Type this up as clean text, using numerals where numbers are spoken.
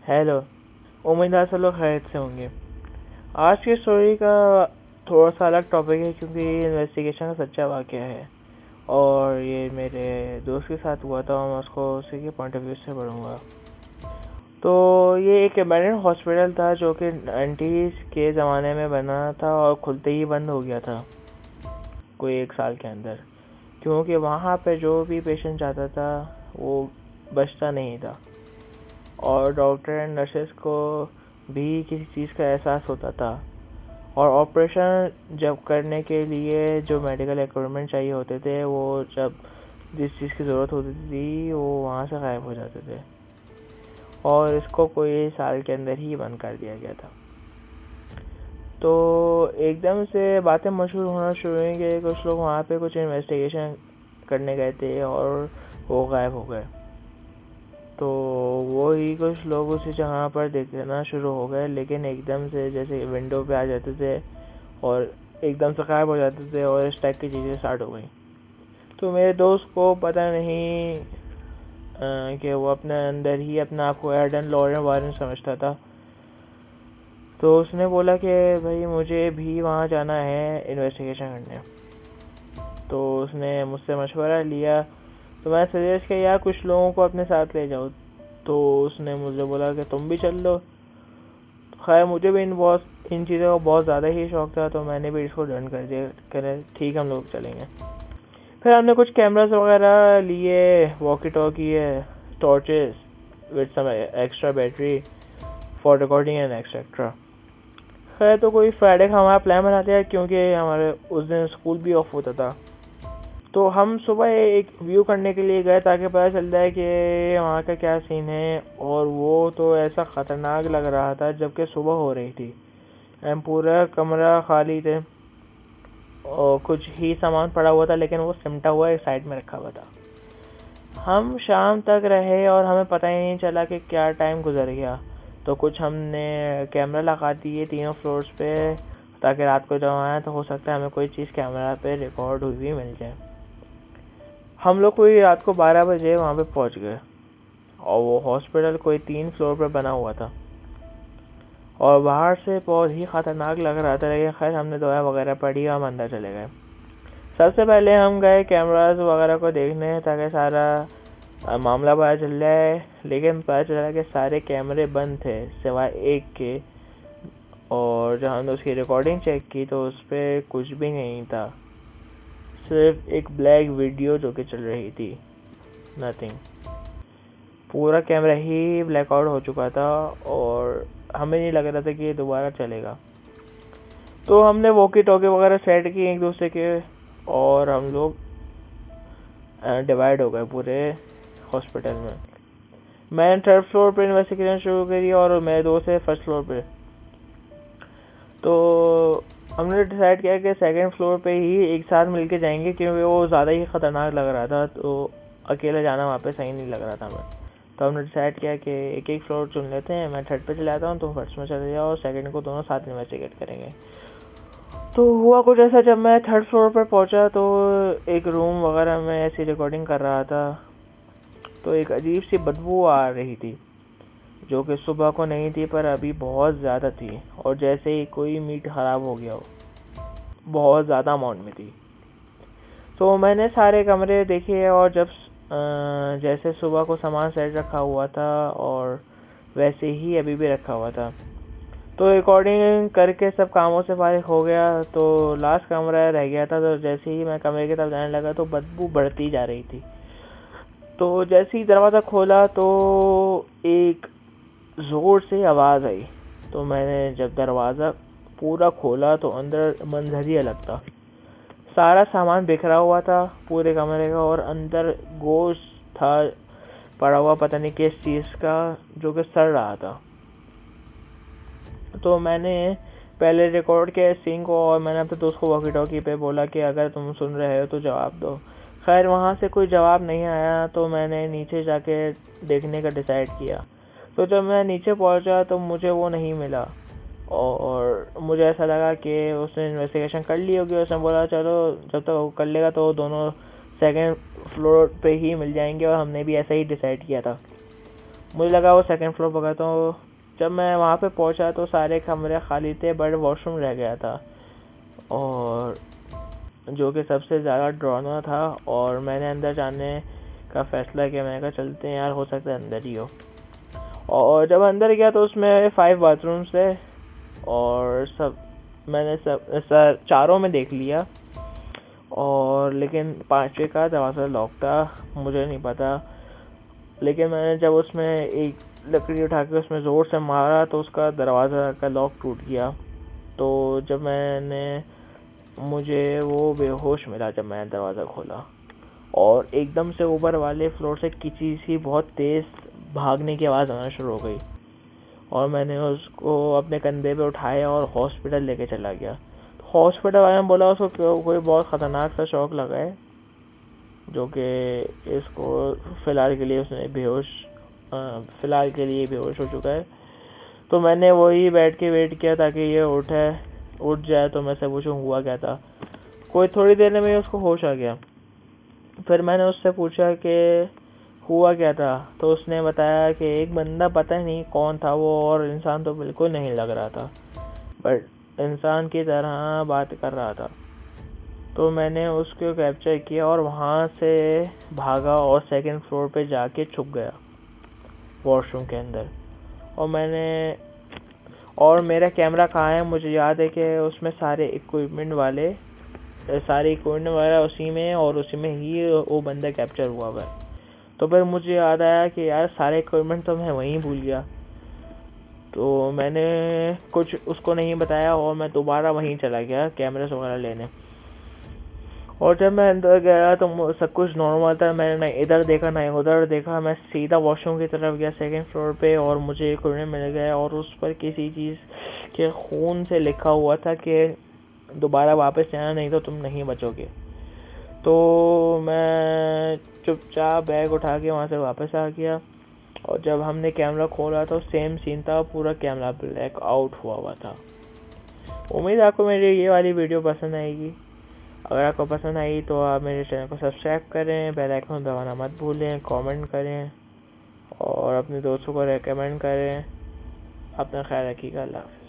Hello. उम्मीद है सब लोग खैरियत से होंगे। आज की स्टोरी का थोड़ा सा अलग टॉपिक है क्योंकि इन्वेस्टिगेशन का सच्चा वाक़या है और ये मेरे दोस्त के साथ हुआ था और मैं उसको उसी के पॉइंट ऑफ व्यू से पढ़ूंगा। तो ये एक अबैंडन हॉस्पिटल था जो कि 90s के ज़माने में बना था और खुलते ही बंद हो गया था कोई 1 साल के अंदर, क्योंकि वहाँ पे जो भी पेशेंट जाता था वो बचता नहीं था और डॉक्टर एंड नर्सेस को भी किसी चीज़ का एहसास होता था और ऑपरेशन जब करने के लिए जो मेडिकल इक्विपमेंट चाहिए होते थे वो जब जिस चीज़ की ज़रूरत होती थी वो वहाँ से गायब हो जाते थे और इसको कोई साल के अंदर ही बंद कर दिया गया था। तो एकदम से बातें मशहूर होना शुरू हुई कि कुछ लोग वहाँ पे कुछ इन्वेस्टिगेशन करने गए थे और वो गायब हो गए। तो वो ही कुछ लोग उसी जगह पर देखना शुरू हो गए, लेकिन एकदम से जैसे विंडो पे आ जाते थे और एकदम से गायब हो जाते थे और इस टाइप की चीज़ें स्टार्ट हो गई। तो मेरे दोस्त को पता नहीं कि वो अपने अंदर ही अपने आप को एडन लॉरेन वारन समझता था। तो उसने बोला कि भाई मुझे भी वहाँ जाना है इन्वेस्टिगेशन करने। तो उसने मुझसे मशवरा लिया, तो मैं सजेस्ट किया यार कुछ लोगों को अपने साथ ले जाओ। तो उसने मुझे बोला कि तुम भी चल लो। खैर मुझे भी इन चीज़ों का बहुत ज़्यादा ही शौक था, तो मैंने भी इसको डन कर दिया, करें ठीक हम लोग चलेंगे। फिर हमने कुछ कैमरास वगैरह लिए, वॉकी टॉकी है, torches with some extra battery for recording and etcetera. खैर तो कोई फ्राइडे का हमारा प्लान बनाते हैं क्योंकि हमारे उस दिन स्कूल भी ऑफ होता था। तो हम सुबह एक व्यू करने के लिए गए ताकि पता चल जाए कि वहाँ का क्या सीन है, और वो तो ऐसा ख़तरनाक लग रहा था जबकि सुबह हो रही थी एंड पूरा कमरा खाली थे और कुछ ही सामान पड़ा हुआ था, लेकिन वो सिमटा हुआ एक साइड में रखा हुआ था। हम शाम तक रहे और हमें पता ही नहीं चला कि क्या टाइम गुजर गया। तो कुछ हमने कैमरा लगा दिए 3 फ्लोर्स पे ताकि रात को जब आए तो हो सकता है हमें कोई चीज़ कैमरा पे रिकॉर्ड हुई भी मिल जाए। हम लोग कोई रात को 12 बजे वहाँ पे पहुँच गए और वो हॉस्पिटल कोई 3 फ्लोर पर बना हुआ था और बाहर से बहुत ही ख़तरनाक लग रहा था, लेकिन खैर हमने दवा वगैरह पढ़ी और हम अंदर चले गए। सबसे पहले हम गए कैमरास वगैरह को देखने ताकि सारा मामला पता चल जाए, लेकिन पता चला कि सारे कैमरे बंद थे सिवाय एक के, और जब हमने उसकी रिकॉर्डिंग चेक की तो उस पर कुछ भी नहीं था, सिर्फ एक ब्लैक वीडियो जो कि चल रही थी, नथिंग। पूरा कैमरा ही ब्लैकआउट हो चुका था और हमें नहीं लग रहा था कि ये दोबारा चलेगा। तो हमने वॉकी टॉकी वगैरह सेट किए एक दूसरे के और हम लोग डिवाइड हो गए पूरे हॉस्पिटल में। मैंने 3rd फ्लोर पे इन्वेस्टिगेशन शुरू करी और मेरे दोस्त है 1st फ्लोर पे। तो हमने डिसाइड किया कि 2nd फ्लोर पे ही एक साथ मिलके जाएंगे क्योंकि वो ज़्यादा ही ख़तरनाक लग रहा था, तो अकेले जाना वहाँ पे सही नहीं लग रहा था हमें। तो हमने डिसाइड किया कि एक एक फ्लोर चुन लेते हैं, मैं 3rd पे चला जाता हूँ, तुम 1st में चले जाओ और 2nd को दोनों साथ इन्वेस्टिगेट करेंगे। तो हुआ कुछ ऐसा, जब मैं 3rd फ्लोर पर पहुंचा तो एक रूम वगैरह में ऐसी रिकॉर्डिंग कर रहा था तो एक अजीब सी बदबू आ रही थी जो कि सुबह को नहीं थी पर अभी बहुत ज़्यादा थी, और जैसे ही कोई मीट ख़राब हो गया हो, बहुत ज़्यादा अमाउंट में थी। तो मैंने सारे कमरे देखे और जब जैसे सुबह को सामान सेट रखा हुआ था और वैसे ही अभी भी रखा हुआ था। तो रिकॉर्डिंग करके सब कामों से फारिग हो गया, तो लास्ट कमरा रह गया था। तो जैसे ही मैं कमरे की तरफ जाने लगा तो बदबू बढ़ती जा रही थी। तो जैसे ही दरवाज़ा खोला तो एक ज़ोर से आवाज़ आई। तो मैंने जब दरवाज़ा पूरा खोला तो अंदर मंजर ही अलग था। सारा सामान बिखरा हुआ था पूरे कमरे का और अंदर गोश्त था पड़ा हुआ, पता नहीं किस चीज़ का, जो कि सड़ रहा था। तो मैंने पहले रिकॉर्ड किया सीन को और मैंने अपने दोस्त को वॉकी टॉकी पे बोला कि अगर तुम सुन रहे हो तो जवाब दो। खैर वहाँ से कोई जवाब नहीं आया, तो मैंने नीचे जाके देखने का डिसाइड किया। तो जब मैं नीचे पहुँचा तो मुझे वो नहीं मिला और मुझे ऐसा लगा कि उसने इन्वेस्टिगेशन कर ली होगी। उसने बोला चलो जब तक वो कर लेगा तो दोनों 2nd फ्लोर पे ही मिल जाएंगे, और हमने भी ऐसा ही डिसाइड किया था। मुझे लगा वो सेकंड फ्लोर पर गया। तो जब मैं वहाँ पे पहुँचा तो सारे कमरे खाली थे, बट वॉशरूम रह गया था, और जो कि सबसे ज़्यादा डरावना था। और मैंने अंदर जाने का फैसला किया। मैंने कहा चलते हैं यार, हो सकता है अंदर ही हो। और जब अंदर गया तो उसमें 5 बाथरूम्स थे, और मैंने चारों में देख लिया, और लेकिन 5वें का दरवाज़ा लॉक था। मुझे नहीं पता, लेकिन मैंने जब उसमें एक लकड़ी उठा के उसमें ज़ोर से मारा तो उसका दरवाज़ा का लॉक टूट गया। तो जब मुझे वो बेहोश मिला जब मैंने दरवाज़ा खोला, और एकदम से ऊपर वाले फ्लोर से किसी सी बहुत तेज़ भागने की आवाज़ आना शुरू हो गई, और मैंने उसको अपने कंधे पे उठाया और हॉस्पिटल लेके चला गया। हॉस्पिटल वाले ने बोला उसको कोई बहुत ख़तरनाक सा शॉक लगा है, जो कि इसको फ़िलहाल के लिए बेहोश हो चुका है। तो मैंने वही बैठ के वेट किया ताकि ये उठ जाए तो मैं से पूछूं हुआ क्या था। कोई थोड़ी देर में उसको होश आ गया। फिर मैंने उससे पूछा कि हुआ क्या था, तो उसने बताया कि एक बंदा, पता नहीं कौन था वो, और इंसान तो बिल्कुल नहीं लग रहा था, बट इंसान की तरह बात कर रहा था। तो मैंने उसको कैप्चर किया और वहाँ से भागा और सेकंड फ्लोर पे जाके छुप गया वॉशरूम के अंदर। और मेरा कैमरा कहाँ है, मुझे याद है कि उसमें सारे इक्विपमेंट वाला उसी में है, और उसी में ही वो बंदा कैप्चर हुआ है। तो फिर मुझे याद आया कि यार सारे इक्विपमेंट तो मैं वहीं भूल गया। तो मैंने कुछ उसको नहीं बताया, और मैं दोबारा वहीं चला गया कैमरास वगैरह लेने। और जब मैं अंदर गया तो सब कुछ नॉर्मल था। मैंने ना इधर देखा ना उधर देखा, मैं सीधा वॉशरूम की तरफ गया सेकंड फ्लोर पे, और मुझे एक कोने मिल गया, और उस पर किसी चीज़ के खून से लिखा हुआ था कि दोबारा वापस आना, नहीं तो तुम नहीं बचोगे। तो मैं चुपचाप बैग उठा के वहाँ से वापस आ गया, और जब हमने कैमरा खोला तो सेम सीन था, पूरा कैमरा ब्लैक आउट हुआ था। उम्मीद है आपको मेरी ये वाली वीडियो पसंद आएगी। अगर आपको पसंद आई तो आप मेरे चैनल को सब्सक्राइब करें, बेल आइकन दबाना मत भूलें, कमेंट करें, और अपने दोस्तों को रेकमेंड करें। अपना ख्याल रखिएगा। अल्लाह हाफ़िज़।